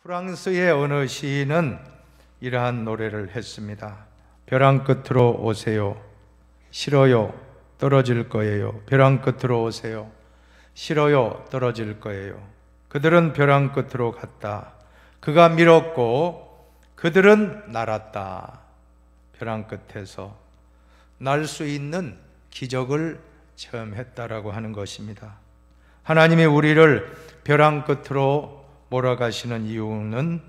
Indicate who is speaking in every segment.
Speaker 1: 프랑스의 어느 시인은 이러한 노래를 했습니다. 벼랑 끝으로 오세요. 싫어요. 떨어질 거예요. 벼랑 끝으로 오세요. 싫어요. 떨어질 거예요. 그들은 벼랑 끝으로 갔다. 그가 밀었고 그들은 날았다. 벼랑 끝에서 날 수 있는 기적을 체험했다라고 하는 것입니다. 하나님이 우리를 벼랑 끝으로 몰아가시는 이유는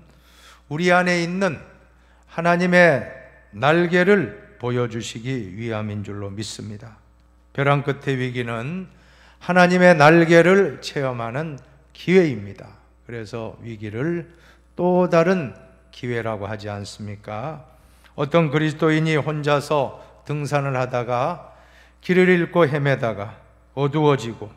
Speaker 1: 우리 안에 있는 하나님의 날개를 보여주시기 위함인 줄로 믿습니다. 벼랑 끝의 위기는 하나님의 날개를 체험하는 기회입니다. 그래서 위기를 또 다른 기회라고 하지 않습니까? 어떤 그리스도인이 혼자서 등산을 하다가 길을 잃고 헤매다가 어두워지고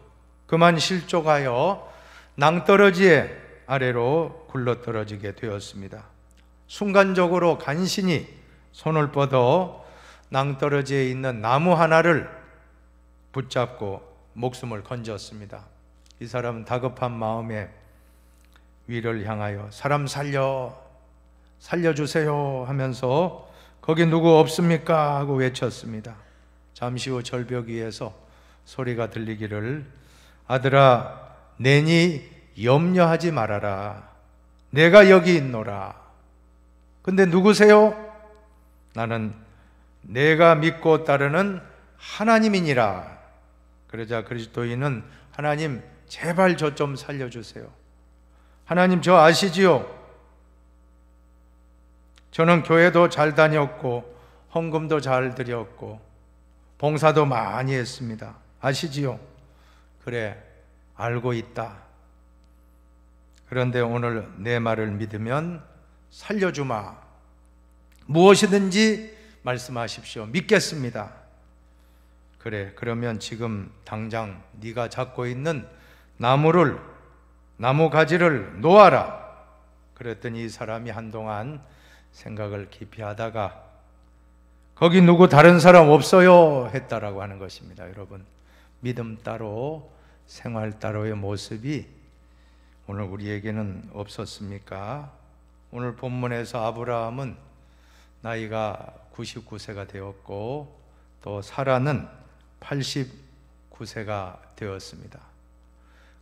Speaker 1: 그만 실족하여 낭떠러지에 아래로 굴러떨어지게 되었습니다. 순간적으로 간신히 손을 뻗어 낭떠러지에 있는 나무 하나를 붙잡고 목숨을 건졌습니다. 이 사람은 다급한 마음에 위를 향하여 사람 살려주세요 하면서 거기 누구 없습니까? 하고 외쳤습니다. 잠시 후 절벽 위에서 소리가 들리기를 아들아 내니 염려하지 말아라. 내가 여기 있노라. 근데 누구세요? 나는 내가 믿고 따르는 하나님이니라. 그러자 그리스도인은 하나님 제발 저 좀 살려주세요. 하나님 저 아시지요? 저는 교회도 잘 다녔고 헌금도 잘 드렸고 봉사도 많이 했습니다. 아시지요? 그래 알고 있다. 그런데 오늘 내 말을 믿으면 살려주마. 무엇이든지 말씀하십시오. 믿겠습니다. 그래 그러면 지금 당장 네가 잡고 있는 나무 가지를 놓아라. 그랬더니 이 사람이 한동안 생각을 깊이 하다가 거기 누구 다른 사람 없어요 했다라고 하는 것입니다. 여러분 믿음 따로 생활 따로의 모습이 오늘 우리에게는 없었습니까? 오늘 본문에서 아브라함은 나이가 99세가 되었고 또 사라는 89세가 되었습니다.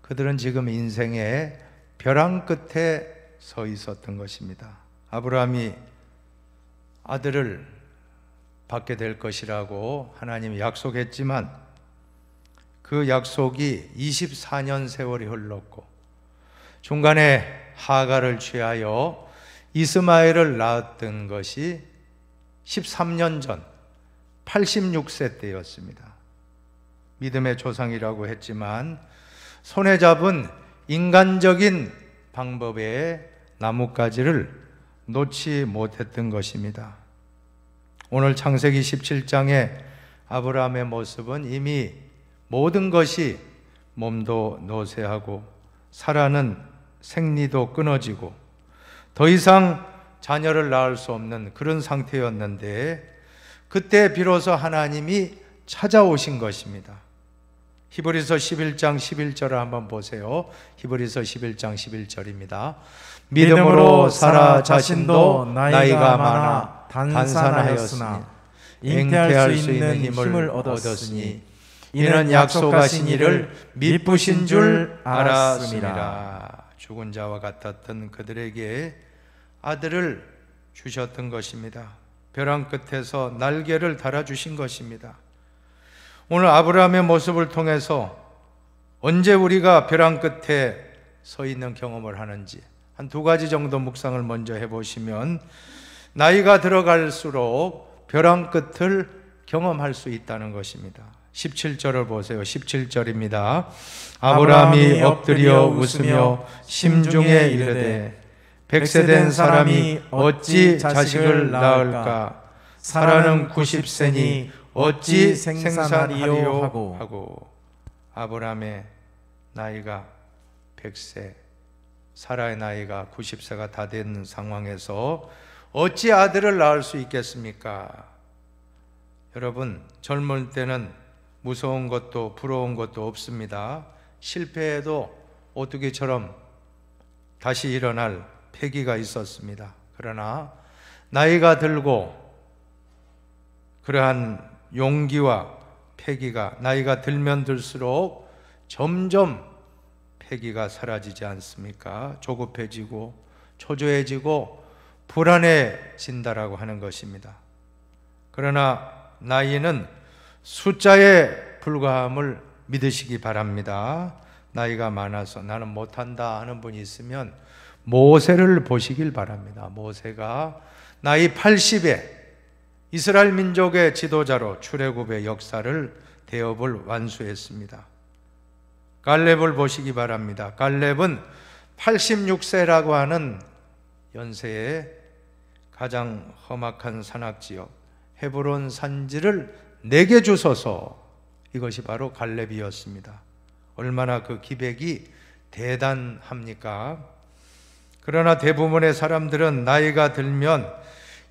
Speaker 1: 그들은 지금 인생의 벼랑 끝에 서 있었던 것입니다. 아브라함이 아들을 받게 될 것이라고 하나님이 약속했지만 그 약속이 24년 세월이 흘렀고 중간에 하가를 취하여 이스마엘을 낳았던 것이 13년 전 86세 때였습니다. 믿음의 조상이라고 했지만 손에 잡은 인간적인 방법의 나뭇가지를 놓지 못했던 것입니다. 오늘 창세기 17장의 아브라함의 모습은 이미 모든 것이 몸도 노쇠하고 사라는 생리도 끊어지고 더 이상 자녀를 낳을 수 없는 그런 상태였는데 그때 비로소 하나님이 찾아오신 것입니다. 히브리서 11장 11절을 한번 보세요. 히브리서 11장 11절입니다. 믿음으로 사라 자신도 나이가 많아 단산하였으나 잉태할 수 있는 힘을 얻었으니 이는 약속하신 이를 미쁘신 줄 알았습니다. 죽은 자와 같았던 그들에게 아들을 주셨던 것입니다. 벼랑 끝에서 날개를 달아주신 것입니다. 오늘 아브라함의 모습을 통해서 언제 우리가 벼랑 끝에 서 있는 경험을 하는지 한 두 가지 정도 묵상을 먼저 해보시면 나이가 들어갈수록 벼랑 끝을 경험할 수 있다는 것입니다. 17절을 보세요. 17절입니다. 아브라함이 엎드려 웃으며 심중에 이르되 100세 된 사람이 어찌 자식을 낳을까? 사라는 90세니 어찌 생산하리요 하고 아브라함의 나이가 100세, 사라의 나이가 90세가 다 된 상황에서 어찌 아들을 낳을 수 있겠습니까? 여러분 젊을 때는 무서운 것도 부러운 것도 없습니다. 실패해도 오뚜기처럼 다시 일어날 패기가 있었습니다. 그러나 나이가 들고 그러한 용기와 패기가 나이가 들면 들수록 점점 패기가 사라지지 않습니까? 조급해지고 초조해지고 불안해진다라고 하는 것입니다. 그러나 나이는 숫자에 불과함을 믿으시기 바랍니다. 나이가 많아서 나는 못한다 하는 분이 있으면 모세를 보시길 바랍니다. 모세가 나이 80에 이스라엘 민족의 지도자로 출애굽의 역사를 대업을 완수했습니다. 갈렙을 보시기 바랍니다. 갈렙은 86세라고 하는 연세에 가장 험악한 산악지역 헤브론 산지를 내게 주소서, 이것이 바로 갈렙이었습니다. 얼마나 그 기백이 대단합니까? 그러나 대부분의 사람들은 나이가 들면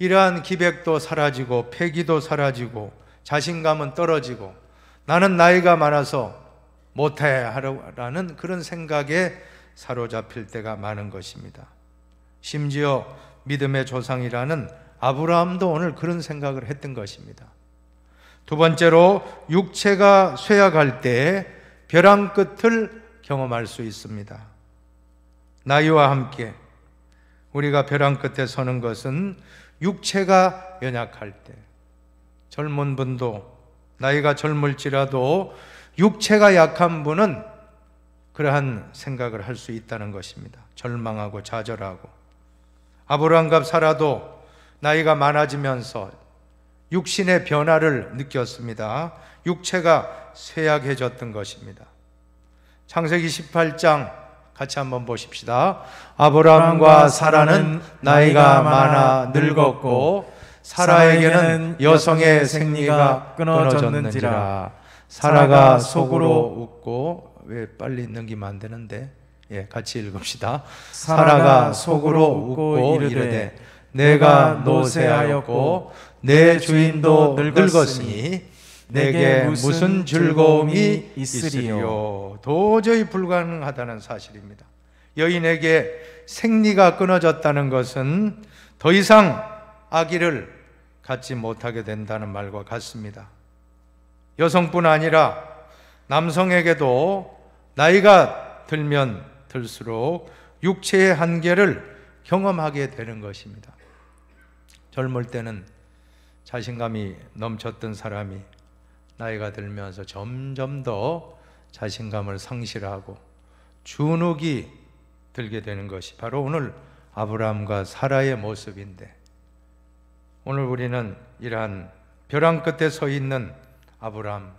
Speaker 1: 이러한 기백도 사라지고 패기도 사라지고 자신감은 떨어지고 나는 나이가 많아서 못해 하라는 그런 생각에 사로잡힐 때가 많은 것입니다. 심지어 믿음의 조상이라는 아브라함도 오늘 그런 생각을 했던 것입니다. 두 번째로 육체가 쇠약할 때 벼랑 끝을 경험할 수 있습니다. 나이와 함께 우리가 벼랑 끝에 서는 것은 육체가 연약할 때, 젊은 분도 나이가 젊을지라도 육체가 약한 분은 그러한 생각을 할 수 있다는 것입니다. 절망하고 좌절하고. 아브라함과 사라도 나이가 많아지면서 육신의 변화를 느꼈습니다. 육체가 쇠약해졌던 것입니다. 창세기 18장 같이 한번 보십시다. 아브라함과 사라는 나이가 많아 늙었고 사라에게는 여성의 생리가 끊어졌는지라. 사라가 속으로 웃고, 왜 빨리 넘기면 안 되는데, 같이 읽읍시다. 사라가 속으로 웃고 이르되 내가 노쇠하였고 내 주인도 늙었으니 내게 무슨 즐거움이 있으리요. 도저히 불가능하다는 사실입니다. 여인에게 생리가 끊어졌다는 것은 더 이상 아기를 갖지 못하게 된다는 말과 같습니다. 여성뿐 아니라 남성에게도 나이가 들면 들수록 육체의 한계를 경험하게 되는 것입니다. 젊을 때는 자신감이 넘쳤던 사람이 나이가 들면서 점점 더 자신감을 상실하고 주눅이 들게 되는 것이 바로 오늘 아브라함과 사라의 모습인데, 오늘 우리는 이러한 벼랑 끝에 서 있는 아브라함,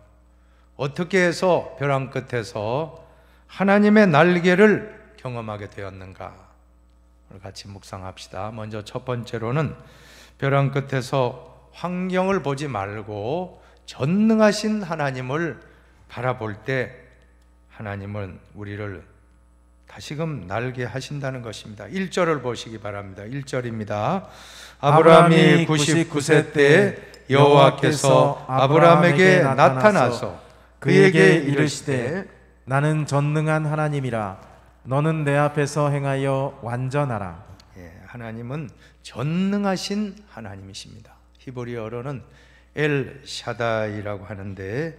Speaker 1: 어떻게 해서 벼랑 끝에서 하나님의 날개를 경험하게 되었는가, 오늘 같이 묵상합시다. 먼저 첫 번째로는 벼랑 끝에서 환경을 보지 말고 전능하신 하나님을 바라볼 때 하나님은 우리를 다시금 날게 하신다는 것입니다. 1절을 보시기 바랍니다. 1절입니다. 아브라함이 99세 때 여호와께서 아브라함에게 나타나서 그에게 이르시되
Speaker 2: 나는 전능한 하나님이라 너는 내 앞에서 행하여 완전하라.
Speaker 1: 하나님은 전능하신 하나님이십니다. 히브리어로는 엘 샤다이라고 하는데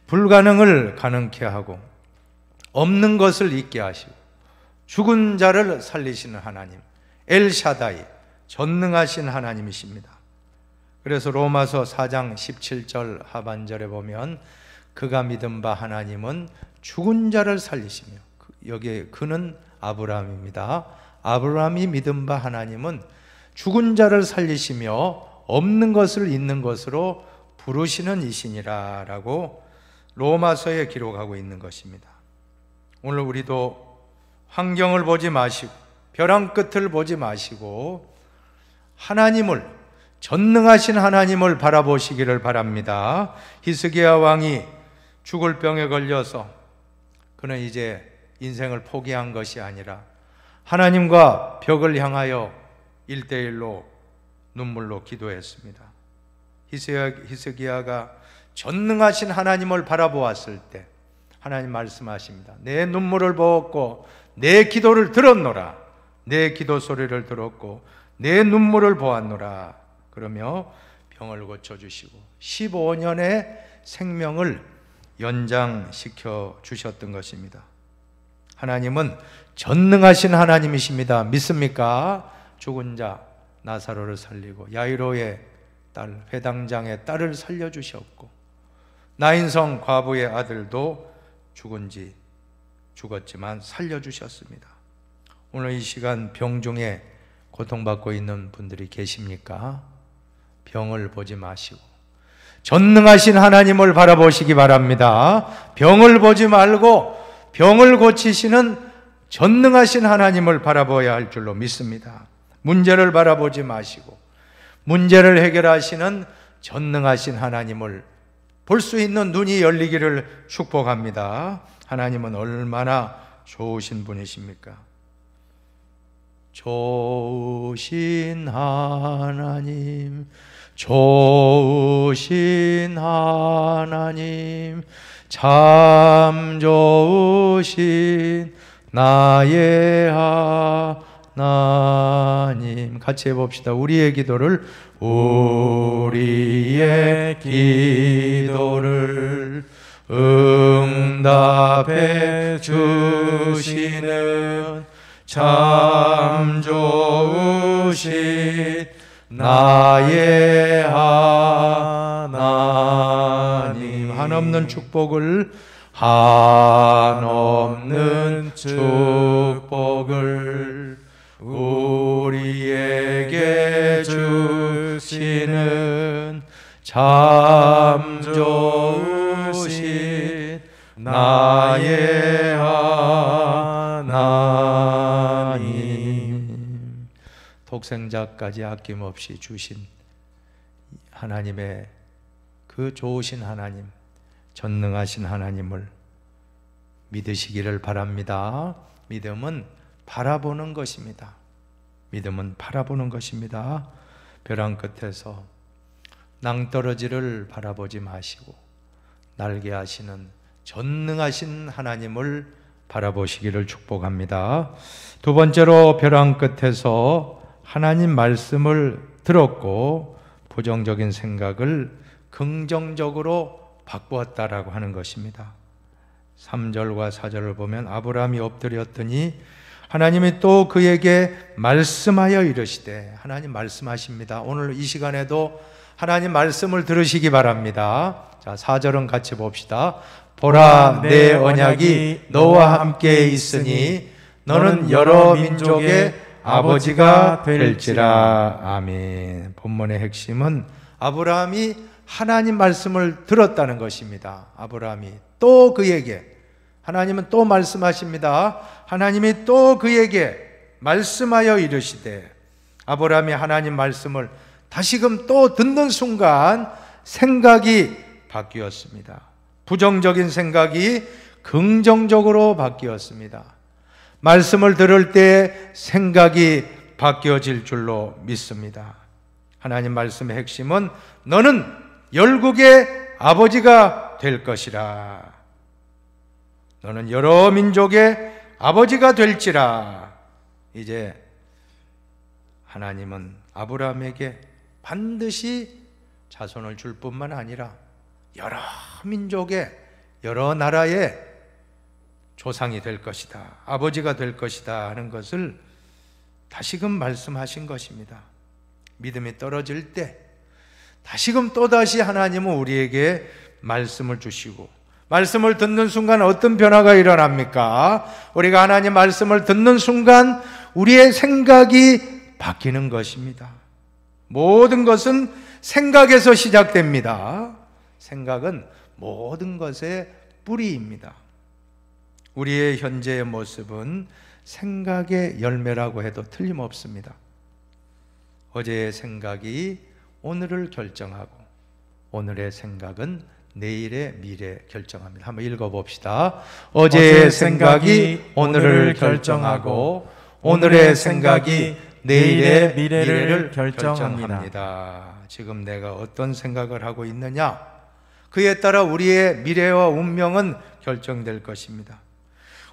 Speaker 1: 불가능을 가능케 하고 없는 것을 있게 하시고 죽은 자를 살리시는 하나님, 엘 샤다이, 전능하신 하나님이십니다. 그래서 로마서 4장 17절 하반절에 보면 그가 믿은 바 하나님은 죽은 자를 살리시며, 여기에 그는 아브라함입니다. 아브라함이 믿은 바 하나님은 죽은 자를 살리시며 없는 것을 있는 것으로 부르시는 이시니라 라고 로마서에 기록하고 있는 것입니다. 오늘 우리도 환경을 보지 마시고 벼랑 끝을 보지 마시고 하나님을, 전능하신 하나님을 바라보시기를 바랍니다. 히스기야 왕이 죽을 병에 걸려서 그는 이제 인생을 포기한 것이 아니라 하나님과 벽을 향하여 1대1로 눈물로 기도했습니다. 히스기야가 전능하신 하나님을 바라보았을 때 하나님 말씀하십니다. 내 눈물을 보았고 내 기도를 들었노라. 내 기도 소리를 들었고 내 눈물을 보았노라. 그러며 병을 고쳐주시고 15년의 생명을 연장시켜 주셨던 것입니다. 하나님은 전능하신 하나님이십니다. 믿습니까? 죽은 자 나사로를 살리고 야이로의 딸 회당장의 딸을 살려주셨고 나인성 과부의 아들도 죽었지만 살려주셨습니다. 오늘 이 시간 병 중에 고통받고 있는 분들이 계십니까? 병을 보지 마시고 전능하신 하나님을 바라보시기 바랍니다. 병을 보지 말고 병을 고치시는 전능하신 하나님을 바라봐야 할 줄로 믿습니다. 문제를 바라보지 마시고 문제를 해결하시는 전능하신 하나님을 볼 수 있는 눈이 열리기를 축복합니다. 하나님은 얼마나 좋으신 분이십니까? 좋으신 하나님, 좋으신 하나님, 참 좋으신 나의 하나님. 같이 해봅시다. 우리의 기도를 응답해 주시는 참 좋으신 나의 하나님. 한없는 축복을 우리에게 주시는 참 좋으신 나의 하나님. 독생자까지 아낌없이 주신 하나님의 그 좋으신 하나님, 전능하신 하나님을 믿으시기를 바랍니다. 믿음은 바라보는 것입니다. 믿음은 바라보는 것입니다. 벼랑 끝에서 낭떠러지를 바라보지 마시고 날게 하시는 전능하신 하나님을 바라보시기를 축복합니다. 두 번째로 벼랑 끝에서 하나님 말씀을 들었고 부정적인 생각을 긍정적으로 바꾸었다라고 하는 것입니다. 3절과 4절을 보면 아브라함이 엎드렸더니 하나님이 또 그에게 말씀하여 이르시되, 하나님 말씀하십니다. 오늘 이 시간에도 하나님 말씀을 들으시기 바랍니다. 자, 4절은 같이 봅시다. 보라, 내 언약이 너와 함께 있으니 너는 여러 민족의 아버지가 될지라. 아멘. 본문의 핵심은 아브라함이 하나님 말씀을 들었다는 것입니다. 아브라함이 또 그에게, 하나님은 또 말씀하십니다. 하나님이 또 그에게 말씀하여 이르시되, 아브라함이 하나님 말씀을 다시금 또 듣는 순간 생각이 바뀌었습니다. 부정적인 생각이 긍정적으로 바뀌었습니다. 말씀을 들을 때 생각이 바뀌어질 줄로 믿습니다. 하나님 말씀의 핵심은 너는 열국의 아버지가 될 것이라. 너는 여러 민족의 아버지가 될지라. 이제 하나님은 아브라함에게 반드시 자손을 줄 뿐만 아니라 여러 민족의, 여러 나라의 조상이 될 것이다, 아버지가 될 것이다 하는 것을 다시금 말씀하신 것입니다. 믿음이 떨어질 때 다시금 또다시 하나님은 우리에게 말씀을 주시고, 말씀을 듣는 순간 어떤 변화가 일어납니까? 우리가 하나님 말씀을 듣는 순간 우리의 생각이 바뀌는 것입니다. 모든 것은 생각에서 시작됩니다. 생각은 모든 것의 뿌리입니다. 우리의 현재의 모습은 생각의 열매라고 해도 틀림없습니다. 어제의 생각이 오늘을 결정하고 오늘의 생각은 내일의 미래 결정합니다. 한번 읽어봅시다. 어제의 생각이 오늘을 결정하고 오늘의 생각이 내일의 미래를 결정합니다. 지금 내가 어떤 생각을 하고 있느냐, 그에 따라 우리의 미래와 운명은 결정될 것입니다.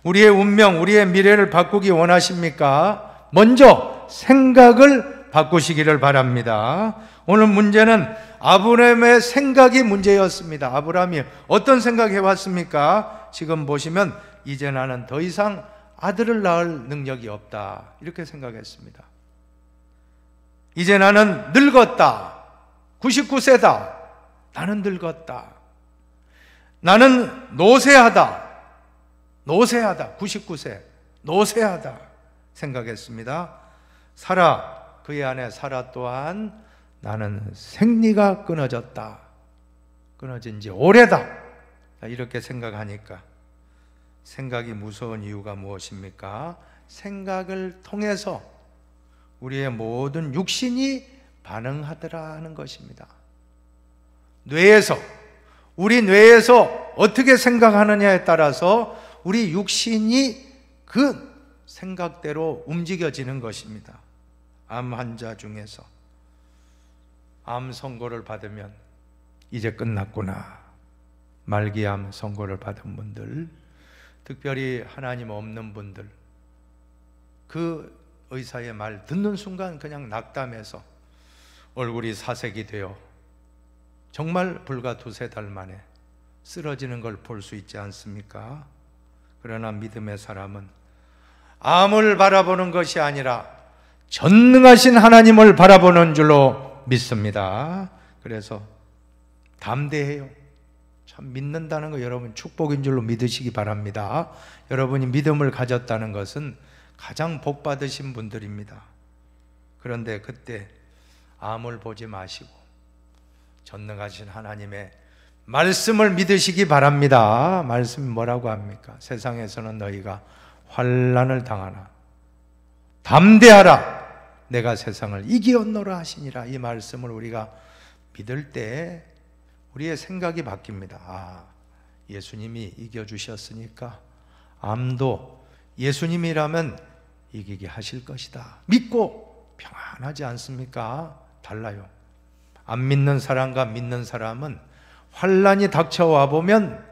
Speaker 1: 우리의 운명, 우리의 미래를 바꾸기 원하십니까? 먼저 생각을 바꾸시기를 바랍니다. 오늘 문제는 아브라함의 생각이 문제였습니다. 아브라함이 어떤 생각 해왔습니까? 지금 보시면 이제 나는 더 이상 아들을 낳을 능력이 없다, 이렇게 생각했습니다. 이제 나는 늙었다. 99세다. 나는 늙었다. 나는 노쇠하다. 99세. 노쇠하다 생각했습니다. 사라, 그의 아내 사라 또한 나는 생리가 끊어졌다. 끊어진 지 오래다. 이렇게 생각하니까, 생각이 무서운 이유가 무엇입니까? 생각을 통해서 우리의 모든 육신이 반응하더라는 것입니다. 우리 뇌에서 어떻게 생각하느냐에 따라서 우리 육신이 그 생각대로 움직여지는 것입니다. 암 환자 중에서 암 선고를 받으면 이제 끝났구나, 말기암 선고를 받은 분들, 특별히 하나님 없는 분들, 그 의사의 말 듣는 순간 그냥 낙담해서 얼굴이 사색이 되어 정말 불과 2-3달 만에 쓰러지는 걸 볼 수 있지 않습니까? 그러나 믿음의 사람은 암을 바라보는 것이 아니라 전능하신 하나님을 바라보는 줄로 믿습니다. 그래서 담대해요. 참, 믿는다는 거 여러분 축복인 줄로 믿으시기 바랍니다. 여러분이 믿음을 가졌다는 것은 가장 복 받으신 분들입니다. 그런데 그때 암을 보지 마시고 전능하신 하나님의 말씀을 믿으시기 바랍니다. 말씀이 뭐라고 합니까? 세상에서는 너희가 환난을 당하나 담대하라, 내가 세상을 이기었노라 하시니라. 이 말씀을 우리가 믿을 때 우리의 생각이 바뀝니다. 예수님이 이겨주셨으니까 암도 예수님이라면 이기게 하실 것이다, 믿고 평안하지 않습니까? 달라요. 안 믿는 사람과 믿는 사람은 환난이 닥쳐와 보면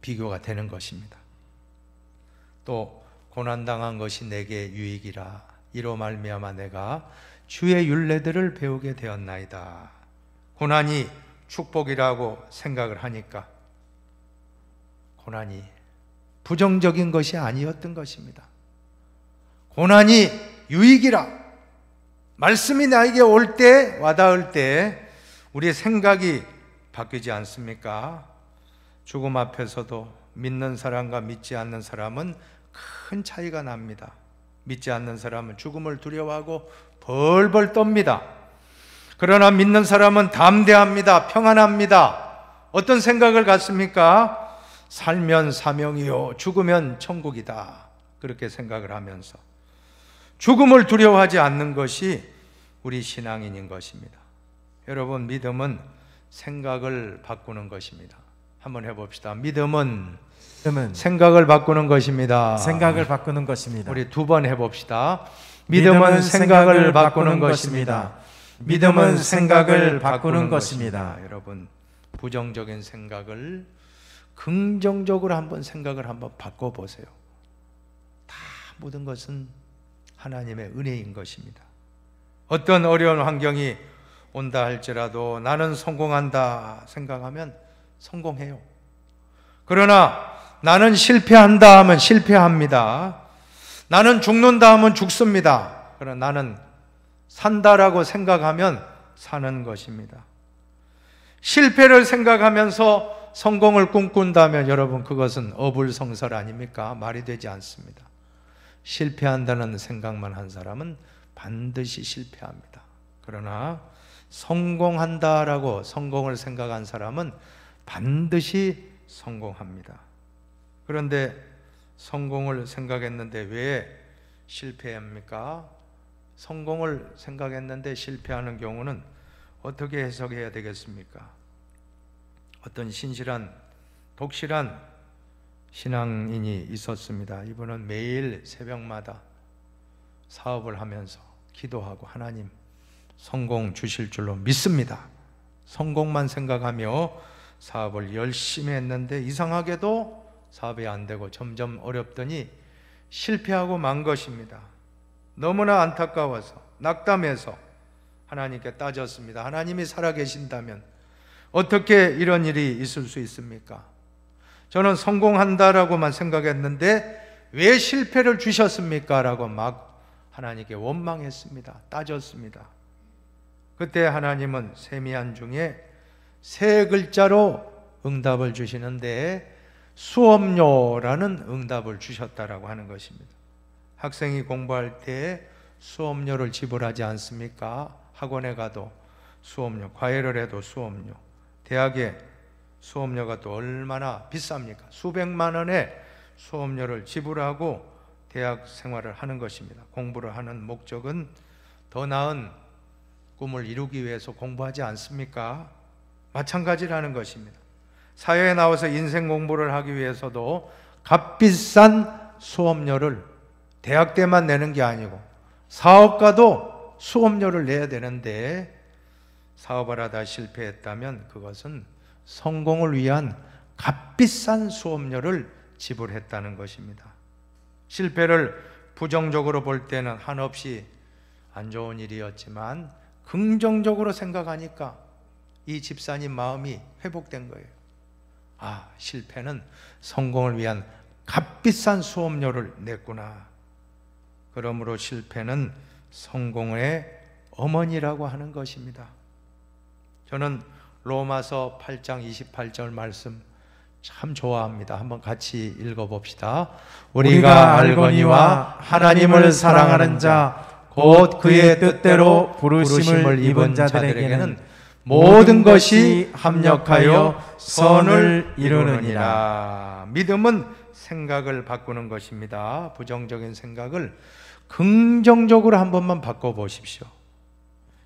Speaker 1: 비교가 되는 것입니다. 또 고난당한 것이 내게 유익이라, 이로 말미암아 내가 주의 율례들을 배우게 되었나이다. 고난이 축복이라고 생각을 하니까 고난이 부정적인 것이 아니었던 것입니다. 고난이 유익이라, 말씀이 나에게 올 때, 와닿을 때 우리의 생각이 바뀌지 않습니까? 죽음 앞에서도 믿는 사람과 믿지 않는 사람은 큰 차이가 납니다. 믿지 않는 사람은 죽음을 두려워하고 벌벌 떱니다. 그러나 믿는 사람은 담대합니다. 평안합니다. 어떤 생각을 갖습니까? 살면 사명이요, 죽으면 천국이다. 그렇게 생각을 하면서 죽음을 두려워하지 않는 것이 우리 신앙인인 것입니다. 여러분, 믿음은 생각을 바꾸는 것입니다. 한번 해봅시다. 믿음은 생각을 바꾸는 것입니다.
Speaker 2: 생각을 바꾸는 것입니다.
Speaker 1: 우리 2번 해봅시다. 믿음은 생각을 바꾸는 것입니다. 믿음은 생각을 바꾸는 것입니다. 여러분, 부정적인 생각을 긍정적으로 생각을 한번 바꿔보세요. 다 모든 것은 하나님의 은혜인 것입니다. 어떤 어려운 환경이 온다 할지라도 나는 성공한다 생각하면 성공해요. 그러나 나는 실패한다 하면 실패합니다. 나는 죽는다 하면 죽습니다. 그러나 나는 산다라고 생각하면 사는 것입니다. 실패를 생각하면서 성공을 꿈꾼다면 여러분, 그것은 어불성설 아닙니까? 말이 되지 않습니다. 실패한다는 생각만 한 사람은 반드시 실패합니다. 그러나 성공한다라고 성공을 생각한 사람은 반드시 성공합니다. 그런데 성공을 생각했는데 왜 실패합니까? 성공을 생각했는데 실패하는 경우는 어떻게 해석해야 되겠습니까? 어떤 신실한 독실한 신앙인이 있었습니다. 이분은 매일 새벽마다 사업을 하면서 기도하고 하나님 성공 주실 줄로 믿습니다. 성공만 생각하며 사업을 열심히 했는데 이상하게도 사업이 안 되고 점점 어렵더니 실패하고 만 것입니다. 너무나 안타까워서 낙담해서 하나님께 따졌습니다. 하나님이 살아계신다면 어떻게 이런 일이 있을 수 있습니까? 저는 성공한다라고만 생각했는데 왜 실패를 주셨습니까? 라고 막 하나님께 원망했습니다. 따졌습니다. 그때 하나님은 세미한 중에 세 글자로 응답을 주시는데 수업료라는 응답을 주셨다라고 하는 것입니다. 학생이 공부할 때 수업료를 지불하지 않습니까? 학원에 가도 수업료, 과외를 해도 수업료, 대학에 수업료가 또 얼마나 비쌉니까? 수백만 원의 수업료를 지불하고 대학 생활을 하는 것입니다. 공부를 하는 목적은 더 나은 꿈을 이루기 위해서 공부하지 않습니까? 마찬가지라는 것입니다. 사회에 나와서 인생 공부를 하기 위해서도 값비싼 수업료를 대학 때만 내는 게 아니고 사업가도 수업료를 내야 되는데 사업을 하다 실패했다면 그것은 성공을 위한 값비싼 수업료를 지불했다는 것입니다. 실패를 부정적으로 볼 때는 한없이 안 좋은 일이었지만 긍정적으로 생각하니까 이 집사님 마음이 회복된 거예요. 아, 실패는 성공을 위한 값비싼 수업료를 냈구나. 그러므로 실패는 성공의 어머니라고 하는 것입니다. 저는 로마서 8장 28절 말씀 참 좋아합니다. 한번 같이 읽어봅시다. 우리가 알거니와 하나님을 사랑하는 자 곧 그의 뜻대로 부르심을 입은 자들에게는 모든 것이 합력하여 선을 이루느니라. 믿음은 생각을 바꾸는 것입니다. 부정적인 생각을 긍정적으로 한 번만 바꿔보십시오.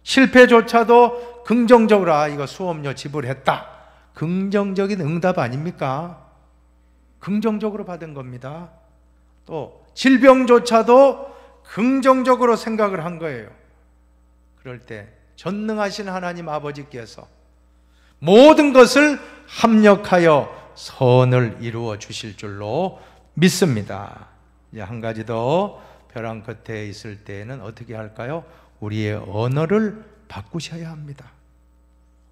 Speaker 1: 실패조차도 긍정적으로, 아, 이거 수업료 지불했다. 긍정적인 응답 아닙니까? 긍정적으로 받은 겁니다. 또 질병조차도 긍정적으로 생각을 한 거예요. 그럴 때 전능하신 하나님 아버지께서 모든 것을 합력하여 선을 이루어 주실 줄로 믿습니다. 이제 한 가지 더, 벼랑 끝에 있을 때에는 어떻게 할까요? 우리의 언어를 바꾸셔야 합니다.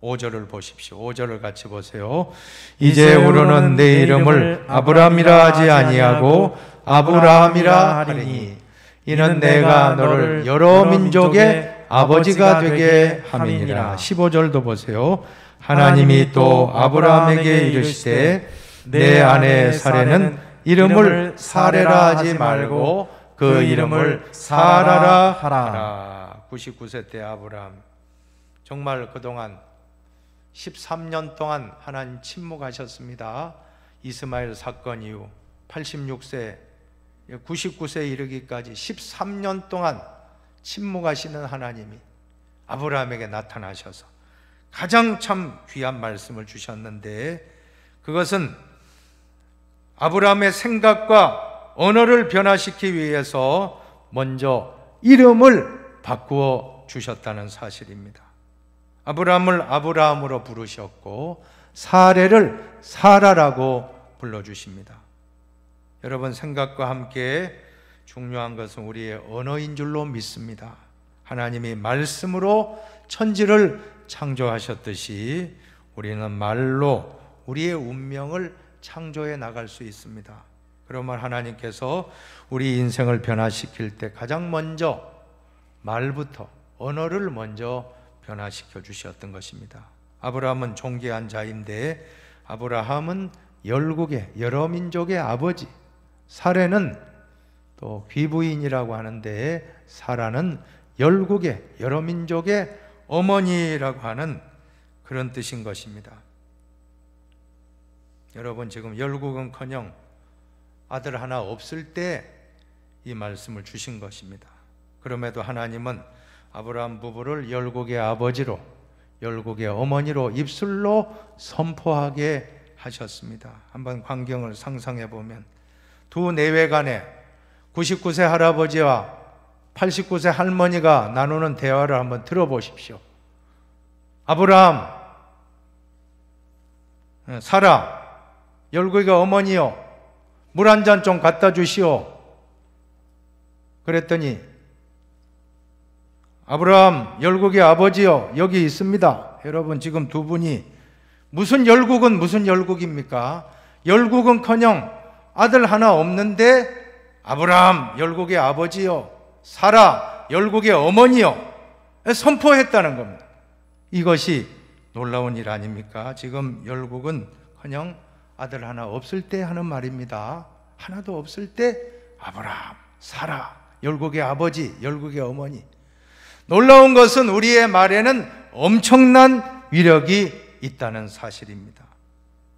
Speaker 1: 5절을 보십시오. 5절을 같이 보세요. 이제 우리는 내 이름을 아브라함이라 하지 아니하고 아브라함이라 하리니 이는 내가 너를 여러 민족의 아버지가 되게 함이니라. 15절도 보세요. 하나님이 또 아브라함에게 이르시되 내 아내 사레는 이름을 사레라 하지 말고 그 이름을 사라라 하라. 99세 때 아브라함 정말 그동안 13년 동안 하나님 침묵하셨습니다. 이스마엘 사건 이후 86세 99세에 이르기까지 13년 동안 침묵하시는 하나님이 아브라함에게 나타나셔서 가장 참 귀한 말씀을 주셨는데, 그것은 아브라함의 생각과 언어를 변화시키기 위해서 먼저 이름을 바꾸어 주셨다는 사실입니다. 아브라함을 아브라함으로 부르셨고 사레를 사라라고 불러주십니다. 여러분, 생각과 함께 중요한 것은 우리의 언어인 줄로 믿습니다. 하나님이 말씀으로 천지를 창조하셨듯이 우리는 말로 우리의 운명을 창조해 나갈 수 있습니다. 그러면 하나님께서 우리 인생을 변화시킬 때 가장 먼저 말부터, 언어를 먼저 변화시켜 주셨던 것입니다. 아브라함은 존귀한 자인데 아브라함은 열국의 여러 민족의 아버지, 사레는 또 귀부인이라고 하는데 사라는 열국의 여러 민족의 어머니라고 하는 그런 뜻인 것입니다. 여러분, 지금 열국은커녕 아들 하나 없을 때 이 말씀을 주신 것입니다. 그럼에도 하나님은 아브라함 부부를 열국의 아버지로, 열국의 어머니로 입술로 선포하게 하셨습니다. 한번 광경을 상상해 보면 두 내외간에 99세 할아버지와 89세 할머니가 나누는 대화를 한번 들어보십시오. 아브라함, 사라, 열국의 어머니요, 물 한 잔 좀 갖다 주시오. 그랬더니 아브라함 열국의 아버지요 여기 있습니다. 여러분 지금 두 분이 무슨 열국입니까? 열국은커녕 아들 하나 없는데 아브라함 열국의 아버지요 사라 열국의 어머니요 선포했다는 겁니다. 이것이 놀라운 일 아닙니까? 지금 열국은커녕 아들 하나 없을 때 하는 말입니다. 하나도 없을 때 아브라함, 사라, 열국의 아버지, 열국의 어머니. 놀라운 것은 우리의 말에는 엄청난 위력이 있다는 사실입니다.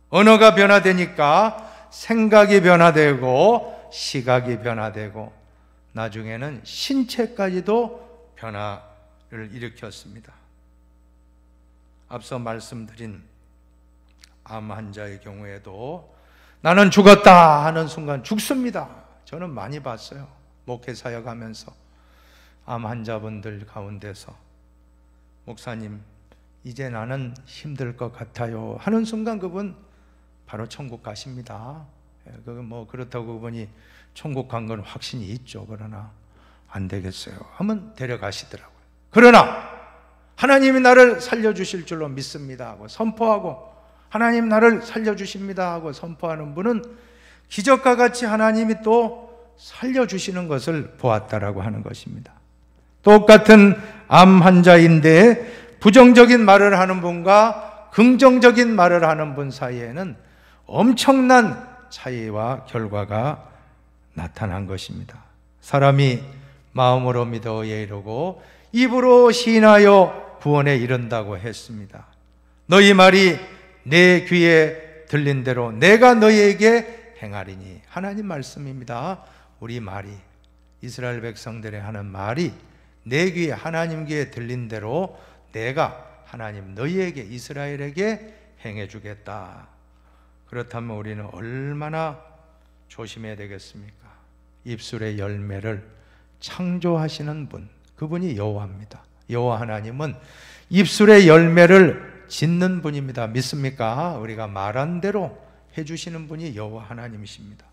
Speaker 1: 언어가 변화되니까 생각이 변화되고 시각이 변화되고 나중에는 신체까지도 변화를 일으켰습니다. 앞서 말씀드린 암 환자의 경우에도 나는 죽었다 하는 순간 죽습니다. 저는 많이 봤어요. 목회 사역하면서 암 환자분들 가운데서 목사님 이제 나는 힘들 것 같아요 하는 순간 그분 바로 천국 가십니다. 그렇다고 그분이 천국 간 건 확신이 있죠. 그러나 안 되겠어요 하면 데려가시더라고요. 그러나 하나님이 나를 살려주실 줄로 믿습니다 하고 선포하고 하나님 나를 살려주십니다 하고 선포하는 분은 기적과 같이 하나님이 또 살려주시는 것을 보았다라고 하는 것입니다. 똑같은 암 환자인데 부정적인 말을 하는 분과 긍정적인 말을 하는 분 사이에는 엄청난 차이와 결과가 나타난 것입니다. 사람이 마음으로 믿어 이르고 입으로 시인하여 구원에 이른다고 했습니다. 너희 말이 내 귀에 들린 대로 내가 너희에게 행하리니. 하나님 말씀입니다. 우리 말이, 이스라엘 백성들의 하는 말이 내 귀에, 하나님 귀에 들린 대로 내가 하나님 너희에게, 이스라엘에게 행해 주겠다. 그렇다면 우리는 얼마나 조심해야 되겠습니까? 입술의 열매를 창조하시는 분, 그분이 여호와입니다. 여호와 하나님은 입술의 열매를 짓는 분입니다. 믿습니까? 우리가 말한 대로 해주시는 분이 여호와 하나님이십니다.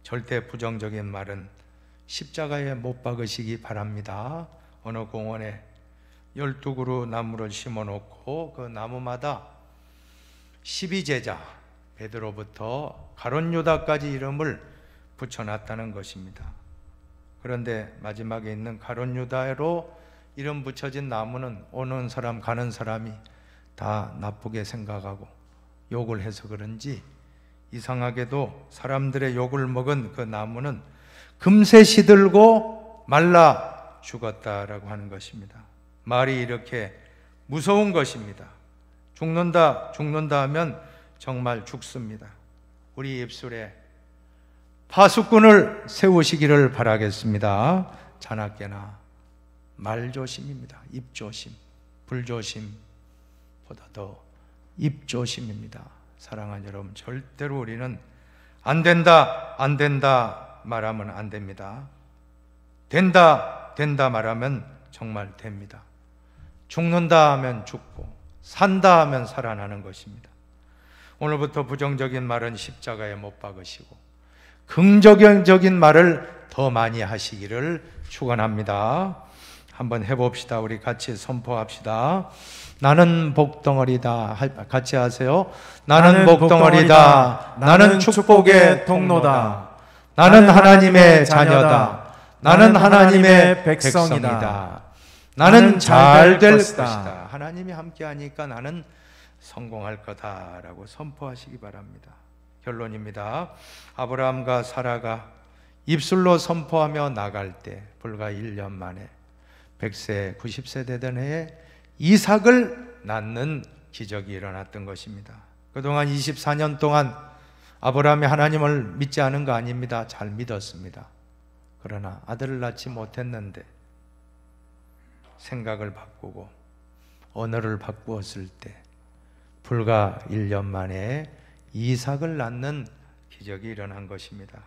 Speaker 1: 절대 부정적인 말은 십자가에 못 박으시기 바랍니다. 어느 공원에 12그루 나무를 심어놓고 그 나무마다 12제자 베드로부터 가룟 유다까지 이름을 붙여놨다는 것입니다. 그런데 마지막에 있는 가룟 유다로 이름 붙여진 나무는 오는 사람 가는 사람이 다 나쁘게 생각하고 욕을 해서 그런지 이상하게도 사람들의 욕을 먹은 그 나무는 금세 시들고 말라 죽었다라고 하는 것입니다. 말이 이렇게 무서운 것입니다. 죽는다 하면 정말 죽습니다. 우리 입술에 파수꾼을 세우시기를 바라겠습니다. 자나깨나 말조심입니다. 입조심, 불조심보다 더 입조심입니다. 사랑하는 여러분, 절대로 우리는 안 된다 말하면 안 됩니다. 된다 말하면 정말 됩니다. 죽는다 하면 죽고 산다 하면 살아나는 것입니다. 오늘부터 부정적인 말은 십자가에 못 박으시고 긍정적인 말을 더 많이 하시기를 축원합니다. 한번 해봅시다. 우리 같이 선포합시다. 나는 복덩어리다. 같이 하세요. 나는 복덩어리다. 나는 축복의 통로다. 나는 하나님의 자녀다. 나는 하나님의 백성이다. 나는 잘 될 것이다. 하나님이 함께하니까 나는 성공할 거다라고 선포하시기 바랍니다. 결론입니다. 아브라함과 사라가 입술로 선포하며 나갈 때 불과 1년 만에 100세, 90세 되던 해에 이삭을 낳는 기적이 일어났던 것입니다. 그동안 24년 동안 아브라함이 하나님을 믿지 않은 거 아닙니다. 잘 믿었습니다. 그러나 아들을 낳지 못했는데 생각을 바꾸고 언어를 바꾸었을 때 불과 1년 만에 이삭을 낳는 기적이 일어난 것입니다.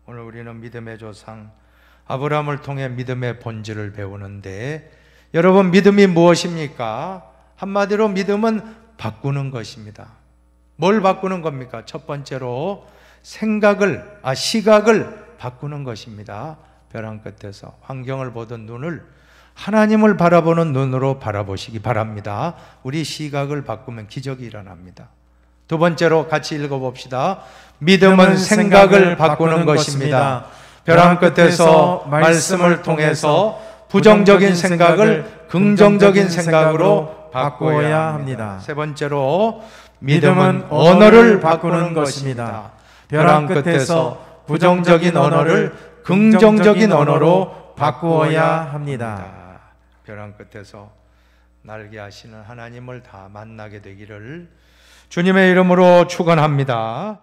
Speaker 1: 오늘 우리는 믿음의 조상 아브라함을 통해 믿음의 본질을 배우는데, 여러분 믿음이 무엇입니까? 한마디로 믿음은 바꾸는 것입니다. 뭘 바꾸는 겁니까? 첫 번째로 시각을 바꾸는 것입니다. 벼랑 끝에서 환경을 보던 눈을 하나님을 바라보는 눈으로 바라보시기 바랍니다. 우리 시각을 바꾸면 기적이 일어납니다. 두 번째로 같이 읽어봅시다. 믿음은 생각을 바꾸는 것입니다. 벼랑 끝에서 말씀을 통해서 부정적인 생각을 긍정적인 생각으로 바꾸어야 합니다. 세 번째로 믿음은 언어를 바꾸는 것입니다. 벼랑 끝에서 부정적인 언어를 긍정적인 언어로 바꾸어야 합니다. 벼랑 끝에서 날게 하시는 하나님을 다 만나게 되기를 주님의 이름으로 축원합니다.